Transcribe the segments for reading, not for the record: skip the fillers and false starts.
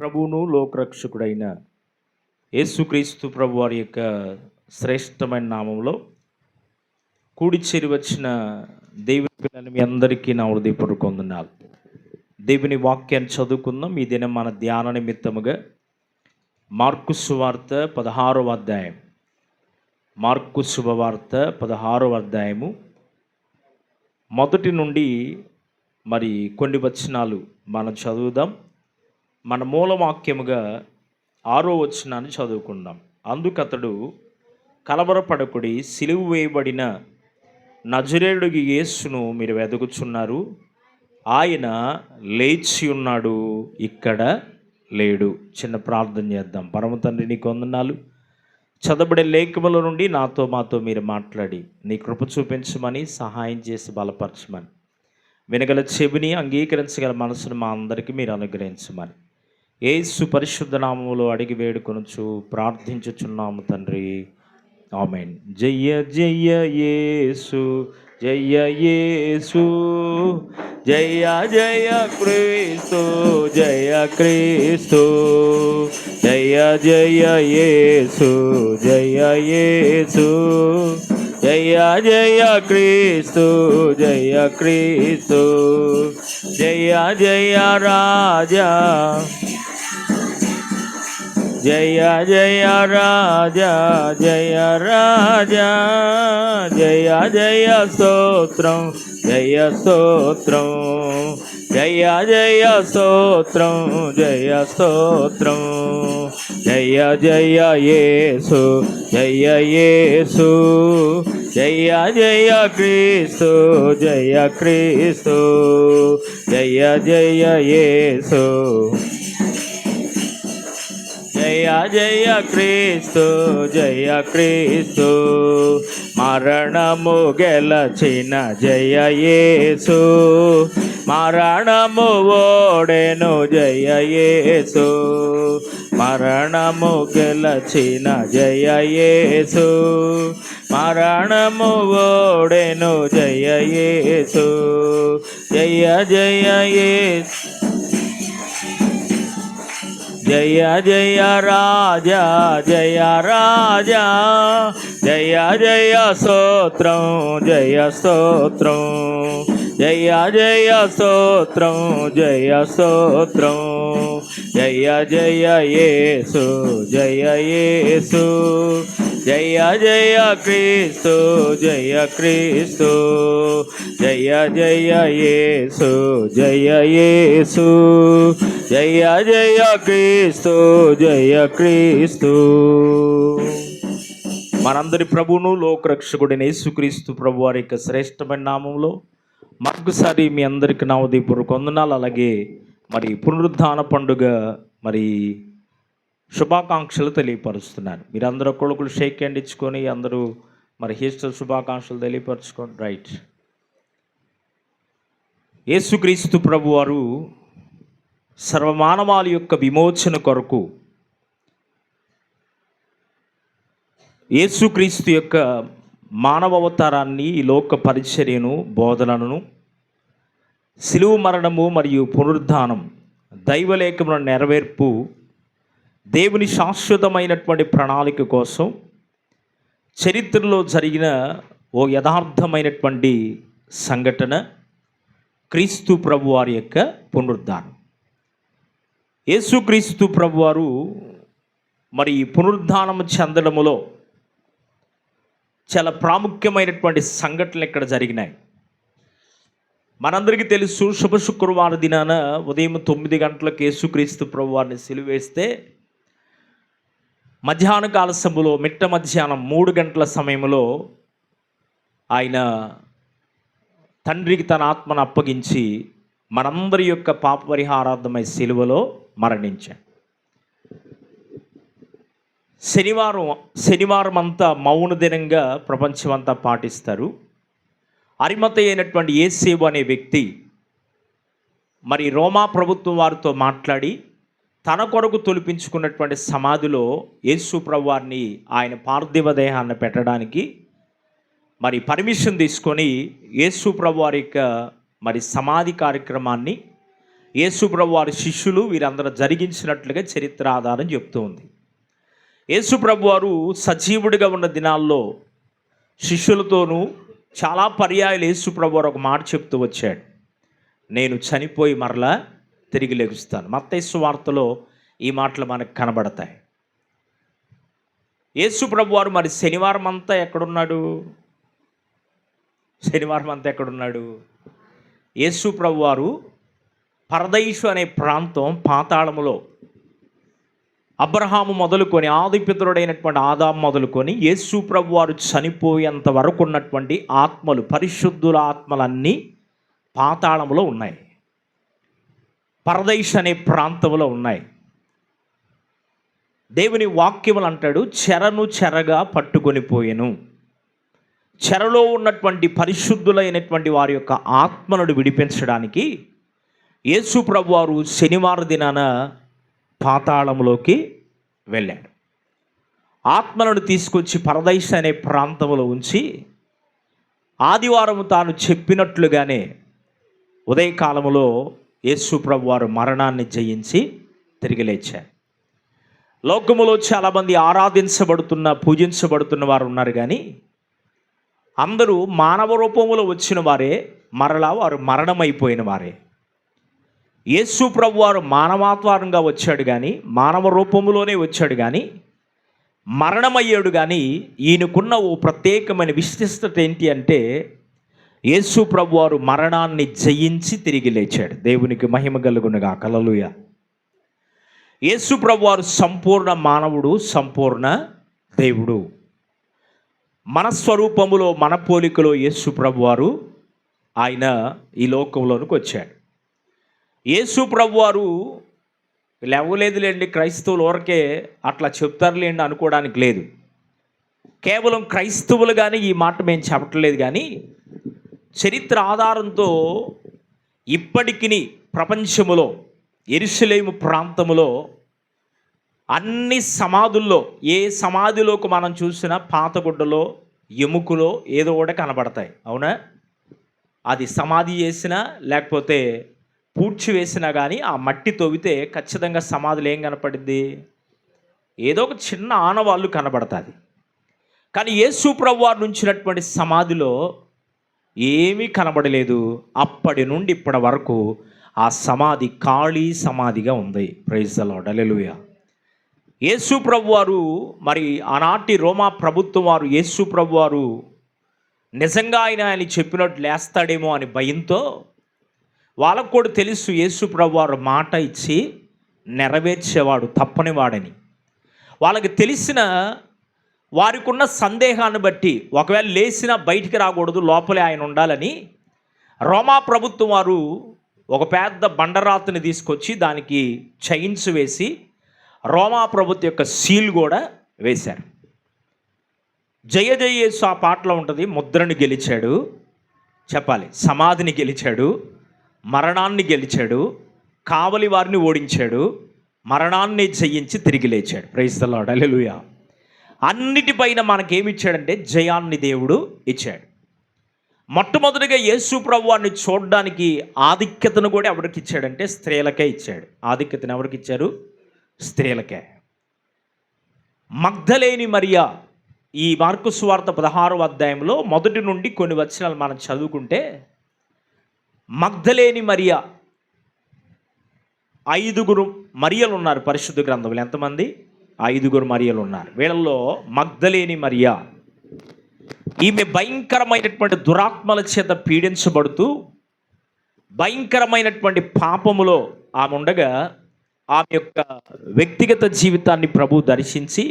ప్రభువును లోకరక్షకుడైన యేసుక్రీస్తు ప్రభు వారి యొక్క శ్రేష్టమైన నామంలో కూడి చేరి వచ్చిన దేవుని పిల్లలు మీ అందరికీ నా హృదయపూర్వక వందనాలు. దేవుని వాక్యాన్ని చదువుకుందాం. ఈ దినం మన ధ్యాన నిమిత్తముగా మార్కు సువార్త 16వ అధ్యాయం, మార్కు శుభవార్త 16వ అధ్యాయము మొదటి నుండి మరి కొన్ని వచనాలు మనం చదువుదాం. మన మూలవాక్యముగా 6వ వచనాన్ని చదువుకుందాం. అందుకతడు, కలవరపడకుడి, సిలువ వేయబడిన నజరేయుడు యేసును మీరు వెదుకుచున్నారు, ఆయన లేచి ఉన్నాడు, ఇక్కడ లేడు. చిన్న ప్రార్థన చేద్దాం. పరమ తండ్రి, నీకు వందనాలు. చదవబడే లేఖముల నుండి మాతో మీరు మాట్లాడి నీ కృప చూపించమని, సహాయం చేసి బలపరచమని, వినగల చెవిని, అంగీకరించగల మనసును మా అందరికీ మీరు అనుగ్రహించమని యేసు పరిశుద్ధ నామములో అడిగి వేడుకొనుచు ప్రార్థించుచున్నాము తండ్రి, ఆమేన్. జయ జయ యేసు, జయ యేసు, జయ జయ క్రీస్తు, జయ క్రీస్తు, జయ జయ యేసు, జయ యేసు, జయ జయ క్రీస్తు, జయ క్రీస్తు, జయ జయ రాజా, జయ జయ రాజా, జయ రాజా, జయ జయ స్తోత్రం, జయ స్తోత్రం, జయ జయ స్తోత్రం, జయ స్తోత్రం, జయ జయ యేసు, జయ యేసు, జయ జయ క్రీస్తు, జయ క్రీస్తు, జయ జయ యేసు, జయ జయ క్రీస్తు, జయ క్రీస్తు, మరణము గెలచిన జయ యేసు, మరణము ఓడెను జయ యేసు, మరణము గెలచిన జయ యేసు, మరణము ఓడెను జయ యేసు, జయ జయ యేసు, జయ జయ రాజా, జయ రాజా, జయ జయ స్తోత్రం, జయ స్తోత్రం, జయ జయ స్తోత్రం, జయ స్తోత్రం, జయ జయ యేసు, జయ యేసు, జయ జయ క్రీస్తు, జయ క్రీస్తు, జయ జయ యేసు, జయ యేసు, జయ జయ క్రీస్తు, జయ క్రీస్తు. మనందరి ప్రభువును లోకరక్షకుడైన యేసుక్రీస్తు ప్రభు వారి యొక్క శ్రేష్టమైన నామంలో మరొకసారి మీ అందరికీ నా హృదయపూర్వక వందనాలు. అలాగే మరి పునరుద్ధాన పండుగ మరి శుభాకాంక్షలు తెలియపరుస్తున్నాను. మీరందరూ ఒక్కొక్కరు షేక్ హ్యాండ్ ఇచ్చుకొని అందరూ మరి ఈస్టర్ శుభాకాంక్షలు తెలియపరచుకోండి. రైట్. యేసుక్రీస్తు ప్రభు వారు సర్వమానవాళి యొక్క విమోచన కొరకు యేసుక్రీస్తు యొక్క మానవ అవతారాన్ని, ఈ లోక పరిచర్యను, బోధనను, శిలువ మరణము మరియు పునరుద్ధానం, దైవలేఖముల నెరవేర్పు, దేవుని శాశ్వతమైనటువంటి ప్రణాళిక కోసం చరిత్రలో జరిగిన ఓ యథార్థమైనటువంటి సంఘటన క్రీస్తు ప్రభు వారి యొక్క పునరుద్ధానం. యేసుక్రీస్తు ప్రభువారు మరి పునరుద్ధానం చెందడములో చాలా ప్రాముఖ్యమైనటువంటి సంఘటనలు ఇక్కడ జరిగినాయి. మనందరికీ తెలుసు, శుభ శుక్రవారం దినాన ఉదయం 9 గంటలకు యేసుక్రీస్తు ప్రభువారిని సిలువేస్తే మధ్యాహ్న కాల సమయంలో, మిట్ట మధ్యాహ్నం 3 గంటల సమయంలో ఆయన తండ్రికి తన ఆత్మను అప్పగించి మనందరి యొక్క పాప పరిహారార్థమై సిలువలో మరణించాడు. శనివారం అంతా మౌన దినంగా ప్రపంచమంతా పాటిస్తారు. అరిమతయి అయినటువంటి యేసేపు అనే వ్యక్తి మరి రోమా ప్రభుత్వం వారితో మాట్లాడి తన కొరకు తొలిపించుకున్నటువంటి సమాధిలో యేసు ప్రభువారిని, ఆయన పార్థివ దేహాన్ని పెట్టడానికి మరి పర్మిషన్ తీసుకొని యేసు ప్రభువారి యొక్క మరి సమాధి కార్యక్రమాన్ని యేసుప్రభు వారి శిష్యులు వీరందరూ జరిగించినట్లుగా చరిత్ర ఆధారం చెప్తూ ఉంది. యేసుప్రభు వారు సజీవుడిగా ఉన్న దినాల్లో శిష్యులతోనూ చాలా పర్యాయాలు యేసుప్రభు వారు ఒక మాట చెప్తూ వచ్చాడు, నేను చనిపోయి మరలా తిరిగి లెగుస్తాను. మత్తయి సువార్తలో ఈ మాటలు మనకు కనబడతాయి. యేసుప్రభు వారు మరి శనివారం అంతా ఎక్కడున్నాడు? యేసుప్రభు వారు పరదైసు అనే ప్రాంతం పాతాళములో అబ్రహాము మొదలుకొని ఆదిపితరుడైనటువంటి ఆదాము మొదలుకొని యేసుప్రభు వారు చనిపోయేంత వరకు ఉన్నటువంటి ఆత్మలు, పరిశుద్ధుల ఆత్మలన్నీ పాతాళములో ఉన్నాయి, పరదైసు అనే ప్రాంతంలో ఉన్నాయి. దేవుని వాక్యములు అంటాడు, చెరను చెరగా పట్టుకొని పోయెను. చెరలో ఉన్నటువంటి పరిశుద్ధులైనటువంటి వారి యొక్క ఆత్మలను విడిపించడానికి యేసుప్రభు వారు శనివారం దినాన పాతాళంలోకి వెళ్ళాడు. ఆత్మలను తీసుకొచ్చి పరదైసు అనే ప్రాంతంలో ఉంచి ఆదివారం తాను చెప్పినట్లుగానే ఉదయకాలంలో యేసుప్రభు వారు మరణాన్ని జయించి తిరిగి లేచారు. లోకములో చాలామంది ఆరాధించబడుతున్న, పూజించబడుతున్న వారు ఉన్నారు, కానీ అందరూ మానవ రూపంలో వచ్చిన వారే, మరలా వారు మరణమైపోయిన వారే. యేసుప్రభు వారు మానవాత్వారంగా వచ్చాడు కానీ, మానవ రూపంలోనే వచ్చాడు కానీ మరణమయ్యాడు. కానీ ఈయనకున్న ఓ ప్రత్యేకమైన విశిష్టత ఏంటి అంటే, యేసుప్రభు వారు మరణాన్ని జయించి తిరిగి లేచాడు. దేవునికి మహిమ కలుగునుగా. హల్లెలూయా. యేసుప్రభు వారు సంపూర్ణ మానవుడు, సంపూర్ణ దేవుడు. మన స్వరూపములో, మన పోలికలో యేసుప్రభు వారు ఆయన ఈ లోకంలోనికి వచ్చాడు. యేసుప్రభు వారు లేవలేదులేండి, క్రైస్తవులు ఊరకే అట్లా చెప్తారులేండి అనుకోవడానికి లేదు. కేవలం క్రైస్తవులు కానీ ఈ మాట మేము చెప్పట్లేదు, కానీ చరిత్ర ఆధారంతో ఇప్పటికిని ప్రపంచములో యెరూషలేము ప్రాంతములో అన్ని సమాధుల్లో, ఏ సమాధిలోకి మనం చూసినా పాతగుడ్డలో, ఎముకలో ఏదో ఒకటి కనబడతాయి. అవునా? అది సమాధి చేసినా లేకపోతే పూడ్చి వేసినా కానీ ఆ మట్టి తవ్వితే ఖచ్చితంగా సమాధులు ఏం కనపడింది? ఏదో ఒక చిన్న ఆనవాళ్ళు కనబడుతుంది. కానీ యేసుప్రభు వారు ఉంచినటువంటి సమాధిలో ఏమీ కనబడలేదు. అప్పటి నుండి ఇప్పటి వరకు ఆ సమాధి ఖాళీ సమాధిగా ఉంది. Praise the lord. హల్లెలూయా. యేసుప్రభు వారు మరి ఆనాటి రోమా ప్రభుత్వం వారు యేసుప్రభు వారు నిజంగా ఆయన చెప్పినట్టు లేస్తాడేమో అని భయంతో, వాళ్ళకు కూడా తెలుసు యేసుప్రభు వారు మాట ఇచ్చి నెరవేర్చేవాడు, తప్పనివాడని. వాళ్ళకి తెలిసిన వారికి ఉన్న సందేహాన్ని బట్టి ఒకవేళ లేచినా బయటికి రాకూడదు, లోపలే ఆయన ఉండాలని రోమా ప్రభుత్వం వారు ఒక పెద్ద బండరాతిని తీసుకొచ్చి దానికి చైన్స్ వేసి రోమా ప్రభుత్వం యొక్క సీల్ కూడా వేశారు. జయ జయ యేసు ఆ పాటలో ఉంటుంది. ముద్రను గెలిచాడు, చెప్పాలి, సమాధిని గెలిచాడు, మరణాన్ని గెలిచాడు, కావలి వారిని ఓడించాడు, మరణాన్ని జయించి తిరిగి లేచాడు. Praise the lord. హల్లెలూయా. అన్నిటిపైన మనకేమిచ్చాడంటే జయాన్ని దేవుడు ఇచ్చాడు. మొట్టమొదటిగా యేసుప్రభు వారిని చూడడానికి ఆధిక్యతను కూడా ఎవరికి ఇచ్చాడంటే స్త్రీలకే ఇచ్చాడు. ఆధిక్యతను ఎవరికి ఇచ్చారు? స్త్రీలకే. మగ్దలేని మరియా, ఈ మార్కు సువార్త 16వ అధ్యాయంలో మొదటి నుండి కొన్ని వచనాలు మనం చదువుకుంటే, మగ్దలేని మరియా, 5 మరియలు ఉన్నారు పరిశుద్ధ గ్రంథంలో. ఎంతమంది? 5 మరియలు ఉన్నారు. వీళ్ళల్లో మగ్దలేని మరియా, ఈమె భయంకరమైనటువంటి దురాత్మల చేత పీడించబడుతూ భయంకరమైనటువంటి పాపములో ఆమె ఉండగా, ఆమె యొక్క వ్యక్తిగత జీవితాన్ని ప్రభు దర్శించి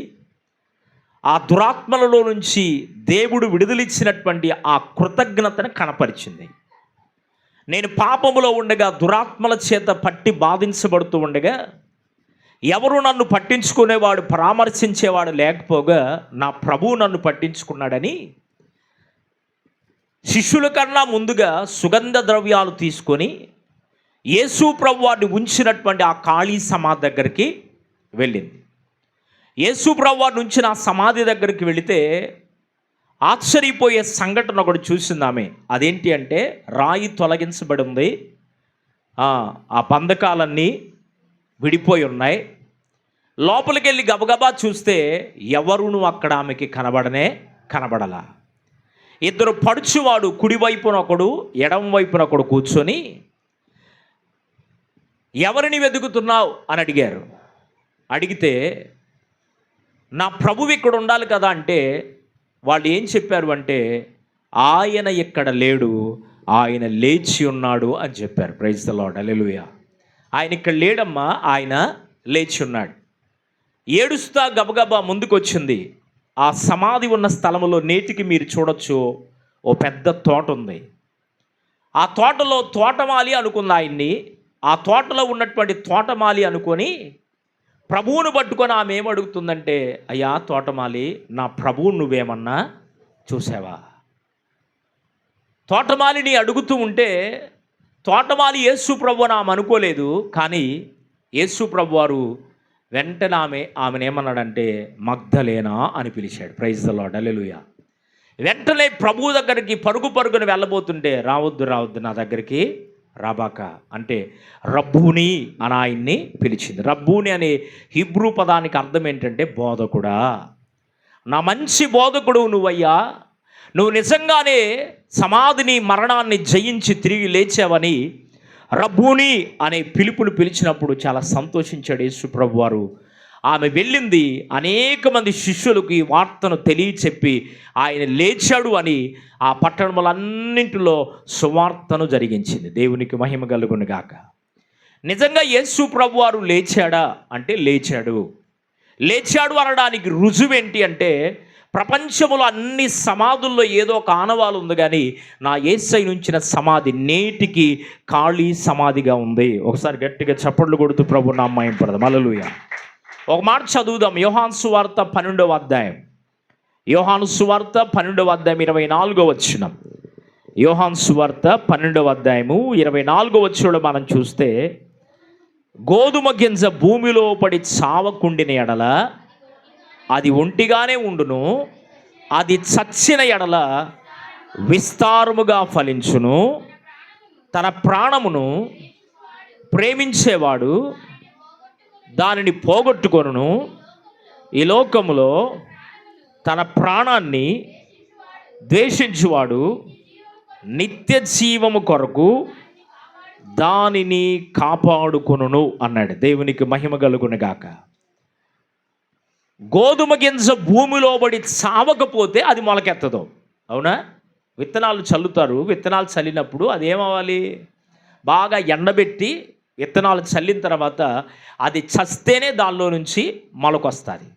ఆ దురాత్మలలో నుంచి దేవుడు విడుదలిచ్చినటువంటి ఆ కృతజ్ఞతను కనపరిచింది. నేను పాపములో ఉండగా, దురాత్మల చేత పట్టి బాధించబడుతూ ఉండగా, ఎవరు నన్ను పట్టించుకునేవాడు, పరామర్శించేవాడు లేకపోగా నా ప్రభువు నన్ను పట్టించుకున్నాడని శిష్యుల కన్నా ముందుగా సుగంధ ద్రవ్యాలు తీసుకొని యేసు ప్రభు వారిని ఉంచినటువంటి ఆ ఖాళీ సమాధి దగ్గరికి వెళ్ళింది. యేసు ప్రభు వారిని ఉంచిన ఆ సమాధి దగ్గరికి వెళితే ఆశ్చర్యపోయే సంఘటన ఒకటి చూసింది ఆమె. అదేంటి అంటే, రాయి తొలగించబడి ఉంది, ఆ బంధకాలన్నీ విడిపోయి ఉన్నాయి. లోపలికి వెళ్ళి గబగబా చూస్తే ఎవరును అక్కడ ఆమెకి కనబడలా. ఇద్దరు పడుచువాడు కుడివైపున ఒకడు, ఎడం వైపున ఒకడు కూర్చొని, ఎవరిని వెతుకుతున్నావు అని అడిగారు. అడిగితే నా ప్రభువు ఇక్కడ ఉండాలి కదా అంటే వాళ్ళు ఏం చెప్పారు అంటే, ఆయన ఇక్కడ లేడు, ఆయన లేచి ఉన్నాడు అని చెప్పారు. ప్రైజ్ ద లార్డ్, హల్లెలూయా. ఆయన ఇక్కడ లేడమ్మా, ఆయన లేచి ఉన్నాడు. ఏడుస్తా గబగబా ముందుకు వచ్చింది. ఆ సమాధి ఉన్న స్థలంలో నేటికి మీరు చూడొచ్చు, ఓ పెద్ద తోట ఉంది. ఆ తోటలో తోటమాలి అనుకుంది ఆయన్ని. ఆ తోటలో ఉన్నటువంటి తోటమాలి అనుకొని ప్రభువును పట్టుకొని ఆమె ఏమడుగుతుందంటే, అయ్యా తోటమాలి, నా ప్రభువు నువ్వేమన్నా చూసావా? తోటమాలిని అడుగుతూ ఉంటే తోటమాలి యేసు ప్రభు అని ఆమె అనుకోలేదు. కానీ యేసు ప్రభు వారు వెంటనే ఆమెను ఏమన్నాడంటే మగ్ధలేనా అని పిలిచాడు. ప్రైజ్ ద లార్డ్, హల్లెలూయా. వెంటనే ప్రభువు దగ్గరికి పరుగున వెళ్ళబోతుంటే, రావద్దు నా దగ్గరికి రాబాక అంటే రబ్బూని అని ఆయన్ని పిలిచింది. రబ్బూని అనే హిబ్రూ పదానికి అర్థం ఏంటంటే బోధకుడా, నా మంచి బోధకుడు నువ్వయ్యా, నువ్వు నిజంగానే సమాధిని మరణాన్ని జయించి తిరిగి లేచావని రబ్బూని అనే పిలుపును పిలిచినప్పుడు చాలా సంతోషించాడు యేసు ప్రభు వారు. ఆమె వెళ్ళింది, అనేక మంది శిష్యులకు ఈ వార్తను తెలియచెప్పి ఆయన లేచాడు అని ఆ పట్టణములన్నింటిలో సువార్తను జరిగించింది. దేవునికి మహిమ కలుగును గాక. నిజంగా యేసు ప్రభు వారు లేచాడా అంటే లేచాడు అనడానికి రుజువేంటి అంటే, ప్రపంచంలో అన్ని సమాధుల్లో ఏదో ఒక ఆనవాలు ఉంది, కానీ నా యేసయ్య నుంచిన సమాధి నేటికి ఖాళీ సమాధిగా ఉంది. ఒకసారి గట్టిగా చప్పట్లు కొడుతూ ప్రభు నామయం పడదాం. హల్లెలూయా. ఒక మాట చదువుదాం. యోహాను సువార్త 12వ అధ్యాయం. యోహాను సువార్త 12వ అధ్యాయం 24వ వచనం. యోహాను సువార్త 12వ అధ్యాయము 24వ వచనంలో మనం చూస్తే, గోధుమ గింజ భూమిలో పడి చావకుండిన ఎడల అది ఒంటిగానే ఉండును, అది చచ్చిన ఎడల విస్తారముగా ఫలించును. తన ప్రాణమును ప్రేమించేవాడు దానిని పోగొట్టుకొనును. ఈ లోకములో తన ప్రాణాన్ని ద్వేషించువాడు నిత్య జీవము కొరకు దానిని కాపాడుకొనును అన్నాడు. దేవునికి మహిమ కలుగును గాక. గోధుమ గింజ భూమిలో పడి చావకపోతే అది మొలకెత్తదు, అవునా? విత్తనాలు చల్లుతారు. విత్తనాలు చల్లినప్పుడు అదేమవ్వాలి? బాగా ఎండబెట్టి విత్తనాలు చల్లిన తర్వాత అది చస్తేనే దానిలో నుంచి మొలకొస్తుంది.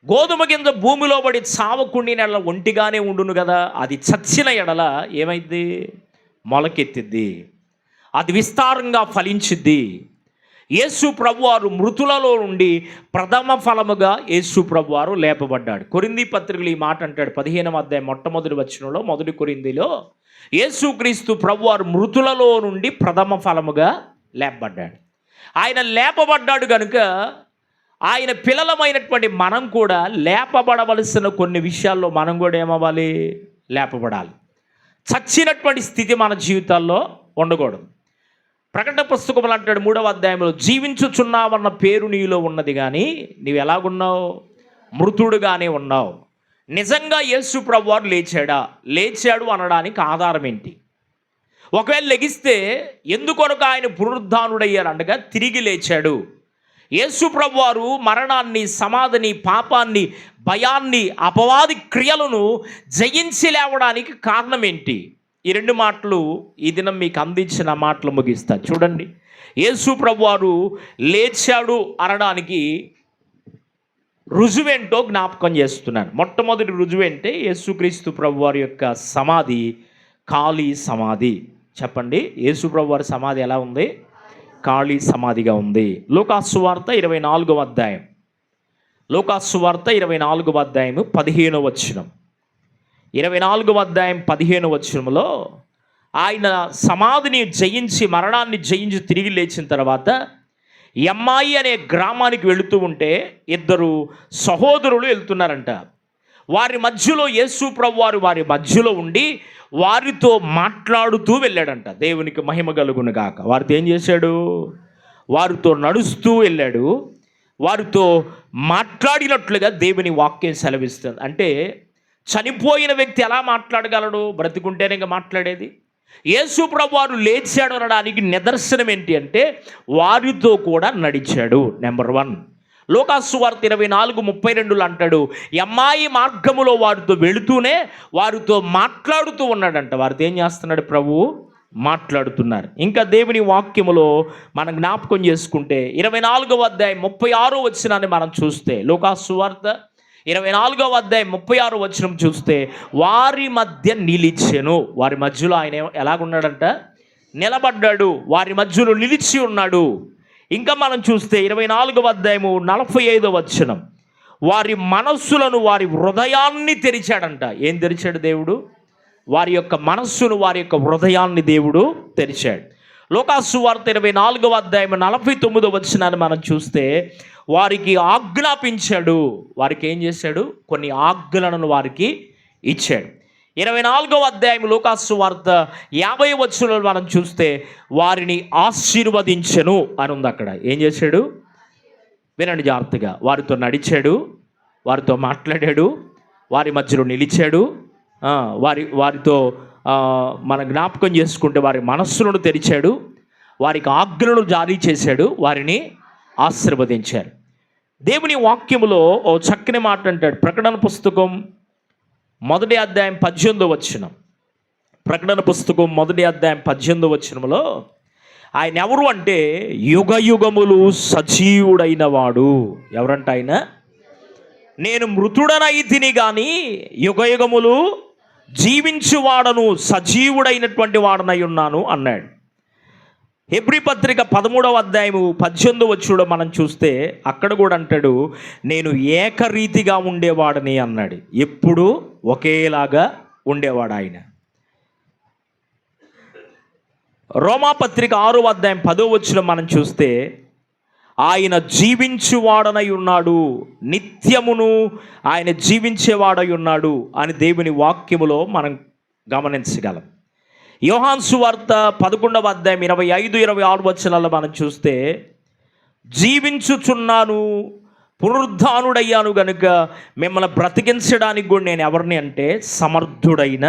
గోధుమ గింజ భూమిలో పడి చావకుండిన ఎడల ఒంటిగానే ఉండును కదా, అది చచ్చిన ఎడల ఏమైంది? మొలకెత్తిద్ది, అది విస్తారంగా ఫలించిద్ది. యేసు ప్రభువారు మృతులలో నుండి ప్రథమ ఫలముగా యేసు ప్రభువారు లేపబడ్డాడు. కొరింథీ పత్రికలు ఈ మాట అంటాడు. 15వ అధ్యాయం మొట్టమొదటి వచనంలో, మొదటి కొరింథీలో యేసుక్రీస్తు ప్రభువారు మృతులలో నుండి ప్రథమ ఫలముగా లేపబడ్డాడు. ఆయన లేపబడ్డాడు కనుక ఆయన పిల్లలమైనటువంటి మనం కూడా లేపబడవలసిన కొన్ని విషయాల్లో మనం కూడా ఏమవ్వాలి? లేపబడాలి. చచ్చినటువంటి స్థితి మన జీవితాల్లో ఉండకూడదు. ప్రకటన పుస్తకములు అంటాడు 3వ అధ్యాయంలో, జీవించుచున్నావన్న పేరు నీలో ఉన్నది కానీ నీవు ఎలాగున్నావు? మృతుడుగానే ఉన్నావు. నిజంగా యేసు ప్రభువారు లేచాడు అనడానికి ఆధారం ఏంటి? ఒకవేళ లెగిస్తే ఎందుకొరకు ఆయన పునరుద్ధానుడయ్యారు అనగా తిరిగి లేచాడు. యేసు ప్రభువారు మరణాన్ని, సమాధిని, పాపాన్ని, భయాన్ని, అపవాది క్రియలను జయించి లేవడానికి కారణం ఏంటి? ఈ రెండు మాటలు ఈ దినం మీకు అందించిన మాటలు ముగిస్తాను. చూడండి, యేసు ప్రభువారు లేచాడు అనడానికి రుజువేంటో జ్ఞాపకం చేస్తున్నాను. మొట్టమొదటి రుజువేంటే యేసుక్రీస్తు ప్రభువారి యొక్క సమాధి ఖాళీ సమాధి. చెప్పండి, యేసు ప్రభువారి సమాధి ఎలా ఉంది? ఖాళీ సమాధిగా ఉంది. లూకాసు సువార్త 24వ అధ్యాయం. లూకాసు సువార్త 24వ అధ్యాయం 15వ వచనం. 24వ అధ్యాయం 15వ వచనంలో ఆయన సమాధిని జయించి, మరణాన్ని జయించి తిరిగి లేచిన తర్వాత ఎమ్మాయి అనే గ్రామానికి వెళుతూ ఉంటే ఇద్దరు సహోదరులు వెళ్తున్నారంట. వారి మధ్యలో యేసు ప్రభువారు వారి మధ్యలో ఉండి వారితో మాట్లాడుతూ వెళ్ళాడంట. దేవునికి మహిమ కలుగును గాక. వారితో ఏం చేశాడు? వారితో నడుస్తూ వెళ్ళాడు. వారితో మాట్లాడినట్లుగా దేవుని వాక్యం సెలవిస్తుంది. అంటే చనిపోయిన వ్యక్తి ఎలా మాట్లాడగలడు? బ్రతికుంటేనే ఇంకా మాట్లాడేది. యేసు ప్రభువారు లేచాడు అనడానికి నిదర్శనం ఏంటి అంటే వారితో కూడా నడిచాడు. నెంబర్ 1, లూకాసు సువార్త 24:32 అంటాడు, అమ్మాయి మార్గములో వారితో వెళుతూనే వారితో మాట్లాడుతూ ఉన్నాడంట. వారితో ఏం చేస్తున్నాడు? ప్రభువు మాట్లాడుతున్నారు. ఇంకా దేవుని వాక్యములో మనం జ్ఞాపకం చేసుకుంటే 24వ అధ్యాయం 36వ వచనాన్ని మనం చూస్తే, లూకాసు సువార్త 24వ అధ్యాయం 36వ వచనం చూస్తే, వారి మధ్య నిలిచెను. వారి మధ్యలో ఆయన ఎలాగున్నాడంట? నిలబడ్డాడు. వారి మధ్యలో నిలిచి ఉన్నాడు. ఇంకా మనం చూస్తే 24వ అధ్యాయము 45వ వచనం, వారి మనస్సులను వారి హృదయాన్ని తెరిచాడంట. ఏం తెరిచాడు దేవుడు? వారి యొక్క మనస్సును వారి యొక్క హృదయాన్ని దేవుడు తెరిచాడు. లూకాసు సువార్త 24వ అధ్యాయం 49వ వచనాన్ని మనం చూస్తే, వారికి ఆజ్ఞాపించాడు. వారికి ఏం చేశాడు? కొన్ని ఆజ్ఞలను వారికి ఇచ్చాడు. 24వ అధ్యాయం లూకాసు సువార్త 50వ వచనంలో మనం చూస్తే, వారిని ఆశీర్వదించెను అని ఉంది. అక్కడ ఏం చేశాడు? వినండి జాగ్రత్తగా. వారితో నడిచాడు, వారితో మాట్లాడాడు, వారి మధ్యలో నిలిచాడు, వారితో మన జ్ఞాపకం చేసుకుంటే వారి మనస్సులను తెరిచాడు, వారికి ఆజ్ఞలను జారీ చేశాడు, వారిని ఆశీర్వదించారు. దేవుని వాక్యములో ఓ చక్కని మాట అంటాడు. ప్రకటన పుస్తకం 1వ అధ్యాయం 18వ వచనం. ప్రకటన పుస్తకం 1వ అధ్యాయం 18వ వచనంలో ఆయన ఎవరు అంటే యుగ యుగములు సజీవుడైన వాడు. ఎవరంట ఆయన? నేను మృతుడనైతిని కానీ యుగ యుగములు జీవించువాడను, సజీవుడైనటువంటి వాడనై ఉన్నాను అన్నాడు. హెబ్రీ పత్రిక 13వ అధ్యాయము 18వ వచనంలో మనం చూస్తే అక్కడ కూడా అంటాడు, నేను ఏకరీతిగా ఉండేవాడని అన్నాడు. ఎప్పుడు ఒకేలాగా ఉండేవాడు ఆయన. రోమాపత్రిక 6వ అధ్యాయం 10వ వచనం మనం చూస్తే, ఆయన జీవించువాడనై ఉన్నాడు, నిత్యమును ఆయన జీవించేవాడై ఉన్నాడు అని దేవుని వాక్యములో మనం గమనించగలం. యోహాను సువార్త 11వ అధ్యాయం 25-26 వచనాల్లో మనం చూస్తే, జీవించుచున్నాను, పునరుద్ధానుడయ్యాను గనుక మిమ్మల్ని బ్రతికించడానికి కూడా నేను ఎవరిని అంటే సమర్థుడైన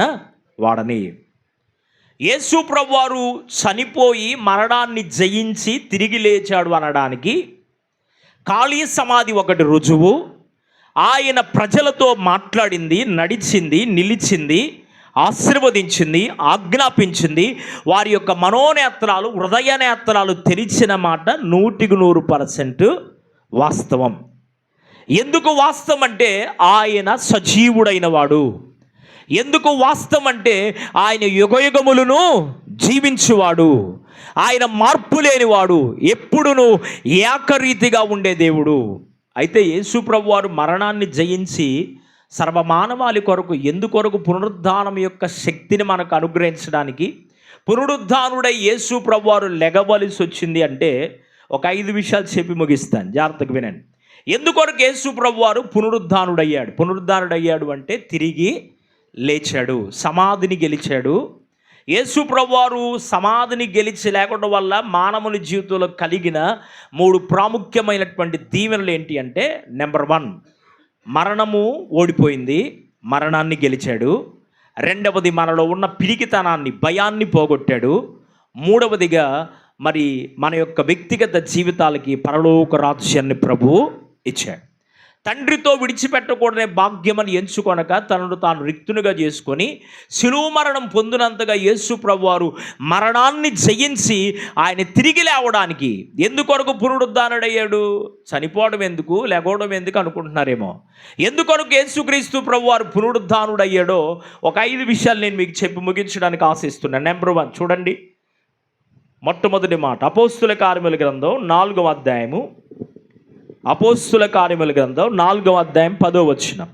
వాడని. యేసు ప్రభువారు చనిపోయి మరణాన్ని జయించి తిరిగి లేచాడు అనడానికి ఖాళీ సమాధి ఒకటి రుజువు. ఆయన ప్రజలతో మాట్లాడింది, నడిచింది, నిలిచింది, ఆశీర్వదించింది, ఆజ్ఞాపించింది. వారి యొక్క మనోనేత్రాలు, హృదయ నేత్రాలు తెరిచిన మాట 100% వాస్తవం. ఎందుకు వాస్తవం అంటే ఆయన సజీవుడైన వాడు. ఎందుకు వాస్తవం అంటే ఆయన యుగయుగములను జీవించువాడు, ఆయన మార్పు లేనివాడు, ఎప్పుడును ఏకరీతిగా ఉండే దేవుడు. అయితే యేసు ప్రభువారు మరణాన్ని జయించి సర్వమానవాళి కొరకు ఎందుకొరకు పునరుద్ధానం యొక్క శక్తిని మనకు అనుగ్రహించడానికి పునరుద్ధానుడై యేసు ప్రభువారు లెగవలసి వచ్చింది అంటే ఒక 5 విషయాలు చెప్పి ముగిస్తాను, జాగ్రత్తగా వినండి. ఎందుకొరకు యేసు ప్రభువారు పునరుద్ధానుడయ్యాడు? పునరుద్ధానుడయ్యాడు అంటే తిరిగి లేచాడు, సమాధిని గెలిచాడు. యేసు ప్రభువారు సమాధిని గెలిచి లేకుండా వల్ల మానవుని జీవితంలో కలిగిన 3 ప్రాముఖ్యమైనటువంటి దీవెనలు ఏంటి అంటే, నెంబర్ 1, మరణము ఓడిపోయింది, మరణాన్ని గెలిచాడు. 2వది, మనలో ఉన్న పిరికితనాన్ని, భయాన్ని పోగొట్టాడు. 3వదిగా మరి మన యొక్క వ్యక్తిగత జీవితాలకి పరలోక రాజ్యాన్ని ప్రభువు ఇచ్చాడు. తండ్రితో విడిచిపెట్టకూడనే భాగ్యమని ఎంచుకొనక తనను తాను రిక్తునిగా చేసుకొని శిలువ మరణం పొందినంతగా యేసు ప్రభువారు మరణాన్ని జయించి ఆయన తిరిగి లేవడానికి ఎందుకొరకు పునరుద్ధానుడయ్యాడు? చనిపోవడం ఎందుకు, లేకపోవడం ఎందుకు అనుకుంటున్నారేమో. ఎందుకొరకు యేసుక్రీస్తు ప్రభువారు పునరుద్ధానుడయ్యాడో ఒక 5 విషయాలు నేను మీకు చెప్పి ముగించడానికి ఆశిస్తున్నాను. నెంబర్ 1 చూడండి. మొట్టమొదటి మాట అపోస్తుల కార్యముల గ్రంథం 4వ అధ్యాయము, అపోస్తుల కార్యముల గ్రంథం 4వ అధ్యాయం 10వ వచనం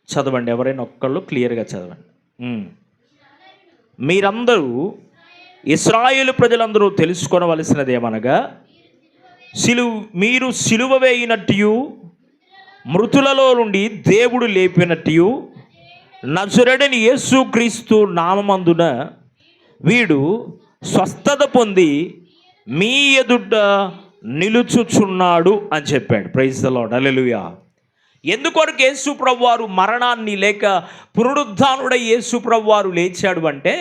చదవండి. ఎవరైనా ఒక్కళ్ళు క్లియర్గా చదవండి. మీరందరూ ఇశ్రాయేలు ప్రజలందరూ తెలుసుకొనవలసినది ఏమనగా, మీరు సిలువ వేయినట్టు మృతులలో నుండి దేవుడు లేపినట్టు నజరేయుడైన యేసుక్రీస్తు నామమందున వీడు స్వస్థత పొంది మీ ఎదుట నిలుచుచున్నాడు అని చెప్పాడు. ప్రైజ్ ది లార్డ్, హల్లెలూయా. ఎందుకొరకు యేసు ప్రభువారు మరణాన్ని లేక పునరుద్ధానుడై యేసు ప్రభువారు లేచాడు అంటే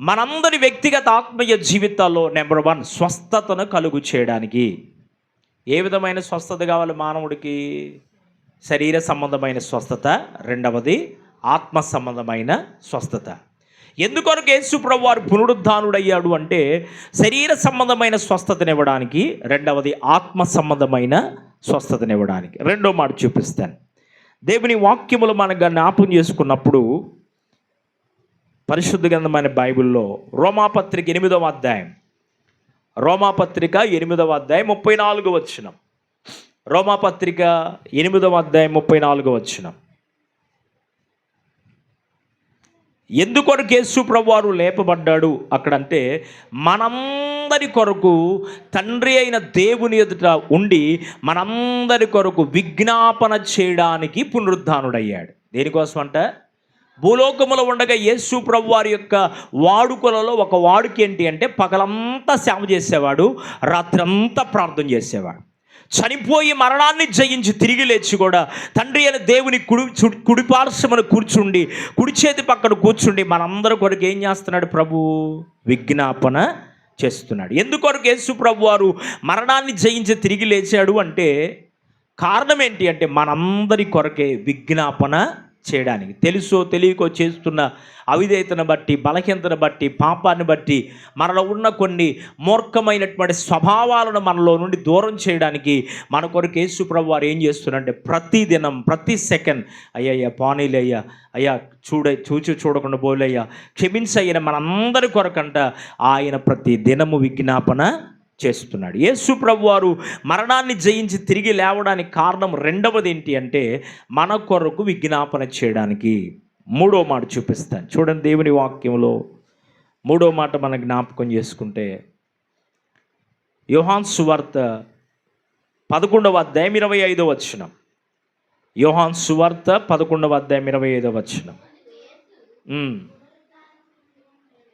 మనందరి వ్యక్తిగత ఆత్మీయ జీవితాల్లో నెంబర్ 1 స్వస్థతను కలుగు చేయడానికి. ఏ విధమైన స్వస్థత కావాలి మానవుడికి? శరీర సంబంధమైన స్వస్థత, రెండవది ఆత్మ సంబంధమైన స్వస్థత. ఎందుకొరకు యేసు ప్రభువారు పునరుద్ధానుడయ్యాడు అంటే శరీర సంబంధమైన స్వస్థతనివ్వడానికి, రెండవది ఆత్మ సంబంధమైన స్వస్థతనివ్వడానికి. రెండో మాట చూపిస్తాను. దేవుని వాక్యములు మనకు జ్ఞాపకం చేసుకున్నప్పుడు పరిశుద్ధ గ్రంథమైన బైబిల్లో రోమాపత్రిక 8వ అధ్యాయం, రోమాపత్రిక 8వ అధ్యాయం 34వ వచనం. రోమాపత్రిక 8వ అధ్యాయం 34వ వచనం. ఎందుకొరకు యేసు ప్రభువారు లేపబడ్డాడు అక్కడంటే మనందరి కొరకు తండ్రి అయిన దేవుని ఎదుట ఉండి మనందరి కొరకు విజ్ఞాపన చేయడానికి పునరుద్ధానుడయ్యాడు. దేనికోసం అంట? భూలోకములో ఉండగా యేసు ప్రభువారి యొక్క వాడుకలలో ఒక వాడుక ఏంటి అంటే పగలంతా సేవ చేసేవాడు, రాత్రంతా ప్రార్థన చేసేవాడు. చనిపోయి మరణాన్ని జయించి తిరిగి లేచి కూడా తండ్రి అయిన దేవుని కుడిపార్శ్వమున కూర్చుండి, కుడి చేతి పక్కన కూర్చుండి మనందరి కొరకు ఏం చేస్తున్నాడు? ప్రభు విజ్ఞాపన చేస్తున్నాడు. ఎందుకొరకు యేసు ప్రభువారు మరణాన్ని జయించి తిరిగి లేచాడు అంటే కారణం ఏంటి అంటే మనందరి కొరకే విజ్ఞాపన చేయడానికి. తెలుసో తెలియకో చేస్తున్న అవిధేయతను బట్టి, బలహీనతను బట్టి, పాపాన్ని బట్టి మనలో ఉన్న కొన్ని మూర్ఖమైనటువంటి స్వభావాలను మనలో నుండి దూరం చేయడానికి మన కొరకు యేసు ప్రభువారు ఏం చేస్తున్నారంటే ప్రతి దినం, ప్రతి సెకండ్ అయ్యా పానీలయ్యా, అయ్యా చూడకుండా పోలేయ్యా, క్షమించయ్యన మనందరి కొరకంట ఆయన ప్రతి దినము విజ్ఞాపన చేస్తున్నాడు. యేసు ప్రభువారు మరణాన్ని జయించి తిరిగి లేవడానికి కారణం రెండవది ఏంటి అంటే మన కొరకు విజ్ఞాపన చేయడానికి. మూడో మాట చూపిస్తాను చూడండి. దేవుని వాక్యంలో మూడో మాట మనం జ్ఞాపకం చేసుకుంటే యోహాను సువార్త 11వ అధ్యాయం 25వ వచనం. యోహాను సువార్త 11వ అధ్యాయం 25వ వచనం.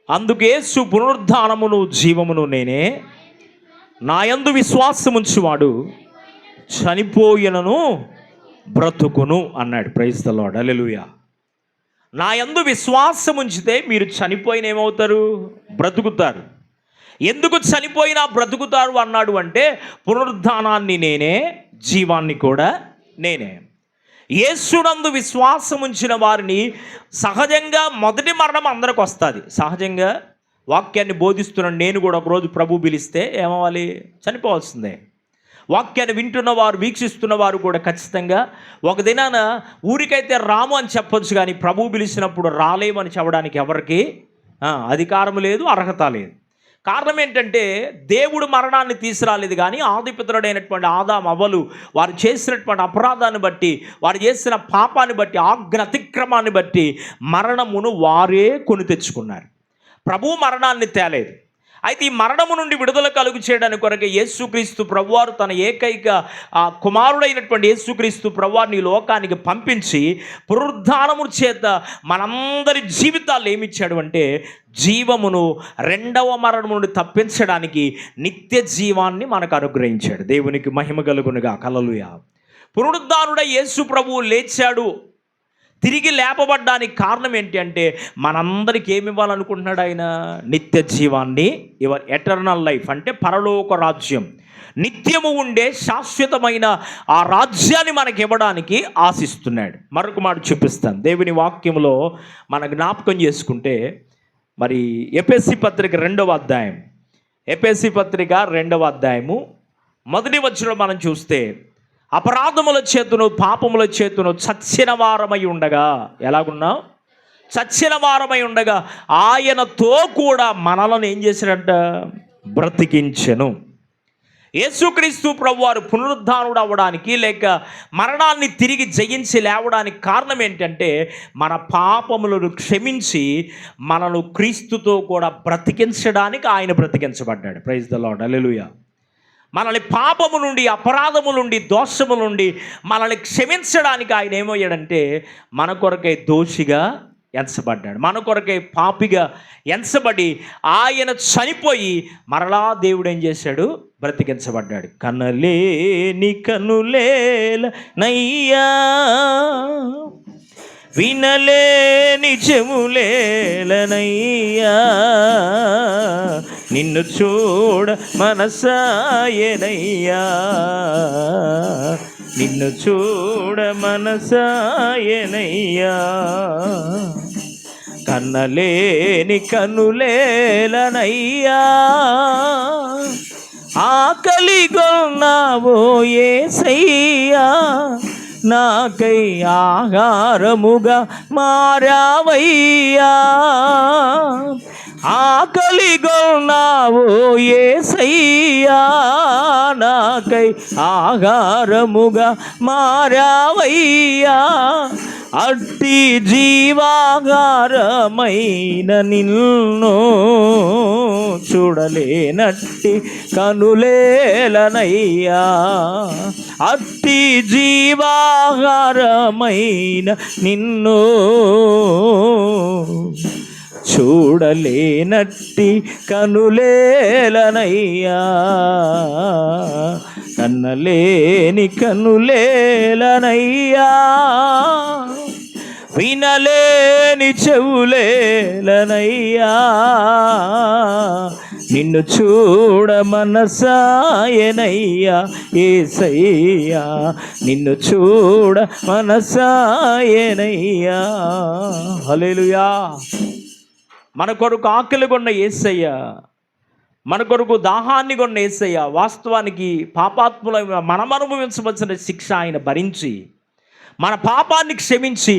అందుకు యేసు పునరుద్ధానమును జీవమును నేనే, నాయందు విశ్వాసముంచువాడు చనిపోయినను బ్రతుకును అన్నాడు. ప్రైజ్ ది లార్డ్, హల్లెలూయా. నాయందు విశ్వాసం ఉంచితే మీరు చనిపోయిన ఏమవుతారు? బ్రతుకుతారు. ఎందుకు చనిపోయినా బ్రతుకుతారు అన్నాడు అంటే పునరుద్ధానాన్ని నేనే, జీవాన్ని కూడా నేనే. యేసునందు విశ్వాసం ఉంచిన వారిని సహజంగా మొదటి మరణం అందరికి వస్తుంది. సహజంగా వాక్యాన్ని బోధిస్తున్నాను నేను కూడా ఒకరోజు ప్రభు పిలిస్తే ఏమవ్వాలి? చనిపోవాల్సిందే. వాక్యాన్ని వింటున్న వారు, వీక్షిస్తున్న వారు కూడా ఖచ్చితంగా ఒక దినాన ఊరికైతే రాము అని చెప్పొచ్చు, కానీ ప్రభు పిలిచినప్పుడు రాలేమని చెప్పడానికి ఎవరికి అధికారం లేదు, అర్హత లేదు. కారణం ఏంటంటే దేవుడు మరణాన్ని తీసుకురాలేదు, కానీ ఆదిపితరుడైనటువంటి ఆదాము అవ్వలు వారు చేసినటువంటి అపరాధాన్ని బట్టి, వారు చేసిన పాపాన్ని బట్టి, ఆజ్ఞ అతిక్రమాన్ని బట్టి మరణమును వారే కొని తెచ్చుకున్నారు. ప్రభు మరణాన్ని తేలేదు. అయితే ఈ మరణము నుండి విడుదల కలుగు చేయడానికి కొరకే యేసుక్రీస్తు ప్రభువారు తన ఏకైక కుమారుడైనటువంటి యేసుక్రీస్తు ప్రభువారిని ఈ లోకానికి పంపించి పునరుద్ధానము చేత మనందరి జీవితాలు ఏమిచ్చాడు అంటే జీవమును, రెండవ మరణము నుండి తప్పించడానికి నిత్య జీవాన్ని మనకు అనుగ్రహించాడు. దేవునికి మహిమ కలుగునుగా, హల్లెలూయా. పునరుద్ధానుడై యేసు ప్రభువు లేచాడు, తిరిగి లేపబడ్డానికి కారణం ఏంటి అంటే మనందరికీ ఏమి ఇవ్వాలనుకుంటున్నాడు ఆయన? నిత్య జీవాన్ని, ఎటర్నల్ లైఫ్ అంటే పరలోక రాజ్యం, నిత్యము ఉండే శాశ్వతమైన ఆ రాజ్యాన్ని మనకి ఇవ్వడానికి ఆశిస్తున్నాడు. మరొక మాట చూపిస్తాను. దేవుని వాక్యంలో మన జ్ఞాపకం చేసుకుంటే మరి ఎఫెసీ పత్రిక 2వ అధ్యాయం, ఎఫెసీ పత్రిక 2వ అధ్యాయము 1వ వచనం మనం చూస్తే అపరాధముల చేతును, పాపముల చేతును చచ్చిన వారమై ఉండగా, ఎలాగున్నావు? చచ్చిన వారమై ఉండగా ఆయనతో కూడా మనలను ఏం చేశాడంట? బ్రతికించెను. యేసుక్రీస్తు ప్రభువారు పునరుద్ధానుడు అవ్వడానికి లేక మరణాన్ని తిరిగి జయించి లేవడానికి కారణం ఏంటంటే మన పాపములను క్షమించి మనను క్రీస్తుతో కూడా బ్రతికించడానికి ఆయన బ్రతికించబడ్డాడు. ప్రైజ్ ది లార్డ్, హల్లెలూయా. మనల్ని పాపము నుండి, అపరాధము నుండి, దోషము నుండి మనల్ని క్షమించడానికి ఆయన ఏమయ్యాడంటే మన కొరకై దోషిగా ఎంచబడ్డాడు, మన కొరకై పాపిగా ఎంచబడి ఆయన చనిపోయి మరలా దేవుడు ఏం చేశాడు, బ్రతికించబడ్డాడు. కనలేని కనులేల నయ్యా, వినలేని చెవులేలనయ్యా, నిన్ను చూడ మనసాయనయ్యా, నిన్ను చూడ మనసాయనయ్యా. కన్నలేని కనులేలనయ్యా, ఆకలిగొన్నావో యేసయ్యా, నాకై ఆహారముగా మారావయ్యా. ఆకలిగొన్నావో యేసయ్యా, నాకై ఆహారముగా మారావయ్యా. అట్టి జీవాగారమైన నిన్ను చూడలేనట్టి కనులేలనయ్యా. అట్టి జీవాగారమైన నిన్ను చూడలేనట్టి కనులేలనయ్యా. కన్నలేని కనులేలనయ్యా, వినలేని చెవులేలనయ్యా, నిన్ను చూడ మనసాయనయ్యా యేసయ్యా, నిన్ను చూడ మనసాయనయ్యా. హల్లెలూయా. మన కొరకు ఆకలి కొన్న యేసయ్య, మన కొరకు దాహాన్ని కొన్న యేసయ్య, వాస్తవానికి పాపాత్ముల మనం అనుభవించవలసిన శిక్ష ఆయన భరించి మన పాపాన్ని క్షమించి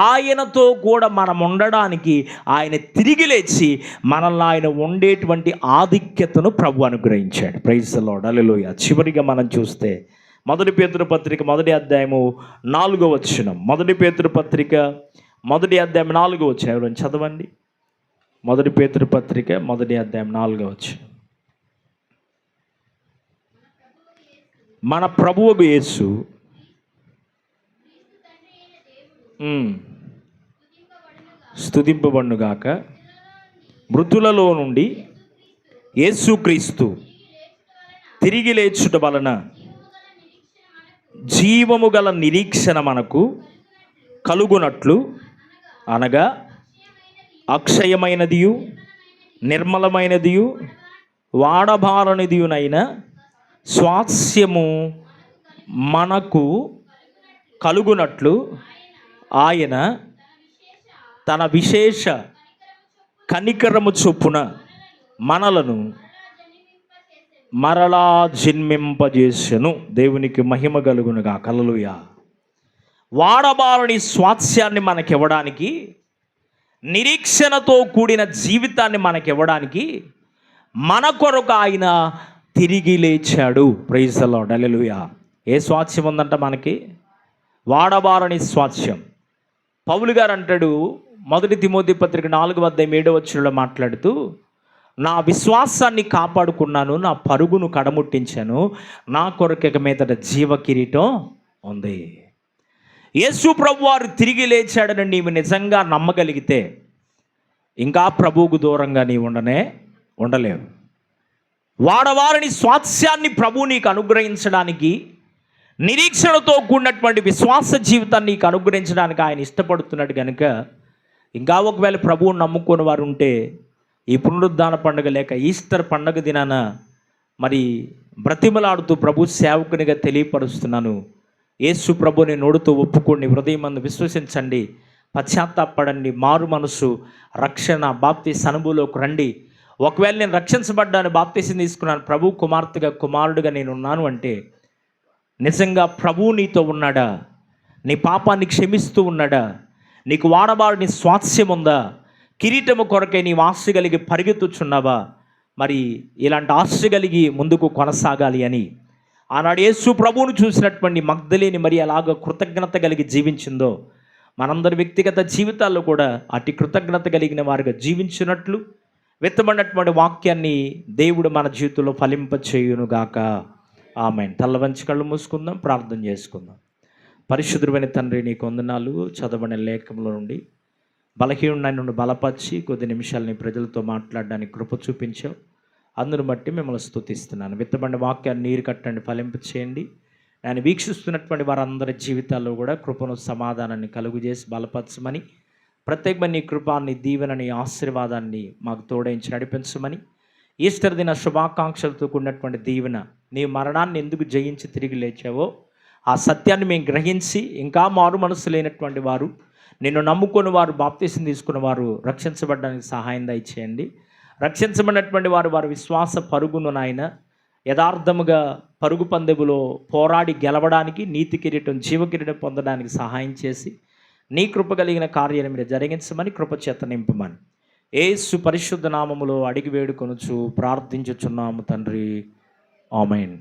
ఆయనతో కూడా మనం ఉండడానికి ఆయన తిరిగి లేచి మనల్ని ఆయన ఉండేటువంటి ఆధిక్యతను ప్రభు అనుగ్రహించాడు. Praise the lord. హల్లెలూయా. చివరిగా మనం చూస్తే 1 పేతురు పత్రిక 1వ అధ్యాయము 4వ వచనం. 1 పేతురు పత్రిక 1వ అధ్యాయం 4వ వచనం ఎవరైనా చదవండి. 1 పేతురు పత్రిక 1వ అధ్యాయం 4వ వచనం. మన ప్రభువు యేసు స్తుతింపబడునుగాక, మృతులలో నుండి యేసుక్రీస్తు తిరిగి లేచుట వలన జీవము గల నిరీక్షణ మనకు కలుగునట్లు, అనగా అక్షయమైనదియు నిర్మలమైనదియు వాడబారనిదియునైన స్వాస్యము మనకు కలుగునట్లు ఆయన తన విశేష కనికరము చొప్పున మనలను మరలా జన్మింపజేసెను. దేవునికి మహిమ కలుగునుగా. హల్లెలూయా. వాడబారని స్వాస్యాన్ని మనకివ్వడానికి, నిరీక్షణతో కూడిన జీవితాన్ని మనకివ్వడానికి మన కొరకు ఆయన తిరిగి లేచాడు. Praise the lord. హల్లెలూయా. ఏ స్వాస్యం ఉందంట మనకి? వాడబారని స్వాస్యం. పౌలు గారు అంటాడు 1 తిమోతి పత్రిక 4వ అధ్యాయం 7వ వచనంలో మాట్లాడుతూ, నా విశ్వాసాన్ని కాపాడుకున్నాను, నా పరుగును కడముట్టించాను, నా కొరకు ఇక మీదట జీవ కిరీటం ఉంది. యేసు ప్రభు వారు తిరిగి లేచాడని నీవు నిజంగా నమ్మగలిగితే ఇంకా ప్రభువుకు దూరంగా నీవు ఉండలేవు. వాడవారిని స్వాస్యాన్ని ప్రభు నీకు అనుగ్రహించడానికి, నిరీక్షణతో కూడినటువంటి విశ్వాస జీవితాన్ని నీకు అనుగ్రహించడానికి ఆయన ఇష్టపడుతున్నాడు కనుక, ఇంకా ఒకవేళ ప్రభువుని నమ్ముకుని వారు ఉంటే ఈ పునరుద్ధాన పండుగ లేక ఈస్టర్ పండుగ దినాన మరి బ్రతిమలాడుతూ ప్రభు సేవకునిగా తెలియపరుస్తున్నాను. యేసు ప్రభుని నోడుతూ ఒప్పుకోండి, హృదయమందు విశ్వసించండి, పశ్చాత్తాపడండి, మారు మనసు, రక్షణ, బాప్తీసు అనుభవంలోకి రండి. ఒకవేళ నేను రక్షించబడ్డాను, బాప్తీసం తీసుకున్నాను, ప్రభు కుమార్తెగా కుమారుడుగా నేను ఉన్నాను అంటే నిజంగా ప్రభువు నీతో ఉన్నాడా? నీ పాపాన్ని క్షమిస్తూ ఉన్నాడా? నీకు వాడబారిని స్వాస్యం ఉందా? కిరీటము కొరకై నీవు ఆశ కలిగి పరిగెత్తుచున్నావా? మరి ఇలాంటి ఆశ కలిగి ముందుకు కొనసాగాలి అని ఆనాడు యేసు ప్రభువును చూసినటువంటి మగ్దలేని మరి అలాగ కృతజ్ఞత కలిగి జీవించిందో, మనందరి వ్యక్తిగత జీవితాల్లో కూడా అతి కృతజ్ఞత కలిగిన వారుగా జీవించినట్లు విత్తబడినటువంటి వాక్యాన్ని దేవుడు మన జీవితంలో ఫలింపచేయునుగాక. ఆమెన్. తల్ల వంచి కళ్ళు మూసుకుందాం, ప్రార్థన చేసుకుందాం. పరిశుద్ధుడైన తండ్రి, నీకు వందనాలు. చదవబడిన లేఖంలో నుండి బలహీనుడిని నుండి బలపరిచి కొద్ది నిమిషాలు నీ ప్రజలతో మాట్లాడడానికి కృప చూపించావు. అందును బట్టి మిమ్మల్ని స్తుతిస్తున్నాను. విత్తబడిన వాక్యాన్ని నీరు కట్టండి, ఫలింప చేయండి. నేను వీక్షిస్తున్నటువంటి వారందరి జీవితాల్లో కూడా కృపను, సమాధానాన్ని కలుగు చేసి బలపరచమని, ప్రత్యేకమైన నీ కృప, నీ దీవెన, నీ ఆశీర్వాదాన్ని మాకు తోడైంచి నడిపించమని, ఈస్టర్ దిన శుభాకాంక్షలతో కూడినటువంటి దీవెన, నీ మరణాన్ని ఎందుకు జయించి తిరిగి లేచావో ఆ సత్యాన్ని మేము గ్రహించి ఇంకా మారు మనసు లేనటువంటి వారు, నిన్ను నమ్ముకొని వారు, బాప్తీసం తీసుకున్న వారు రక్షించబడడానికి సహాయం దయచేయండి. రక్షించబడినటువంటి వారు వారి విశ్వాస పరుగును నాయన యథార్థముగా పరుగు పందెములో పోరాడి గెలవడానికి, నీతి కిరీటం, జీవ కిరీటం పొందడానికి సహాయం చేసి నీ కృప కలిగిన కార్యాన్ని మీరు జరిగించమని, కృపచేత నింపమని యేసు పరిశుద్ధ నామములో అడిగి వేడుకొనుచు ప్రార్థించుచున్నాము తండ్రి. ఆమేన్.